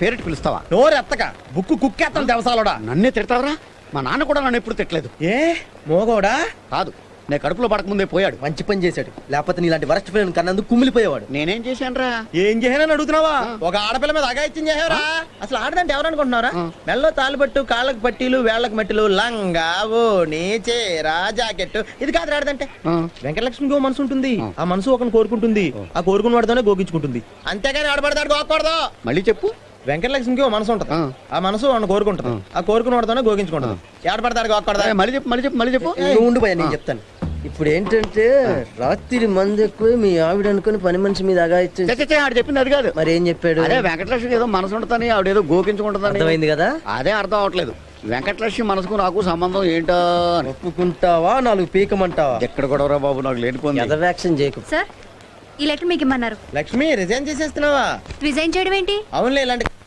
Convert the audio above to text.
Parrot పిలుస్తావా? నోరు ఎత్తక book కుక్కేస్తాను దేవసాలోడా. నన్నే తిడతావరా? మా నాన్న కూడా నన్ను ఎప్పుడు తిట్టలేదు. ఏ మోగోడా కాదు, నేను కడుపులో పడకముందే పోయాడు. మంచి పని చేశాడు, లేకపోతే నీలాంటి వరస్ట్ పిల్లని కన్నందుకు కుమిలిపోయేవాడు. నేనేం చేశానురా? ఏం చేయాలని అడుగుతున్నావా? ఒక ఆడపిల్ల మీద అగాయిత్యం చేసావరా? అసలు ఆడదంటే ఎవరనుకుంటున్నారా? మెల్లో తాలుబట్టు, కాళ్ళకు పట్టీలు, వేళ్లకు మట్టిలు, లంగా, ఓణి, చీర, జాకెట్, ఇది కాదు ఆడదంటే. వెంకటలక్ష్మికి ఓ మనసు ఉంటుంది, ఆ మనసు ఒకరిని కోరుకుంటుంది, ఆ కోరుకున్న వాడితోనే గోగించుకుంటుంది. అంతేగాని ఆడబడతాడు గోకూడదు. మళ్ళీ చెప్పు. వెంకటలక్ష్మికి ఓ మనసు ఉంటుంది, ఆ మనసు వాడిని కోరుకుంటుంది, ఆ కోరుకున్న వాడితోనే గోగించుకుంటుంది. ఏడబడతాడు గోకూడదు. మళ్ళీ చెప్పు. నువ్వు ఉండు భయ్యా, నేను చెప్తాను. ఇప్పుడు ఏంటంటే రాత్రి మంది ఎక్కువ మీ ఆవిడ అనుకుని పని మనిషి మీద అగాయిచ్చు. ఆడు చెప్పింది అది కాదు. మరి ఏం చెప్పాడు? అదే వెంకటలక్ష్మి ఏదో మనసు ఉంటుందని, ఆవిడేదో గోకించుకుంటుందని. అర్థమైంది కదా? అదే అర్థం అవట్లేదు. వెంకటలక్ష్మి మనసుకు నాకు సంబంధం ఏంటో అని. ఒప్పుకుంటావా, నాలుగు పీకమంటావా? ఎక్కడ గొడవరా బాబు, నాకు లేనిపోయింది. ఎదవ్యాక్షన్ చేయకు. సార్, ఈ లెటర్ మీకు ఇమ్మన్నారు. లక్ష్మి రిజైన్ చేసేస్తున్నావా? రిజైన్ చేయడం ఏంటి? అవునులే, ఇలాంటి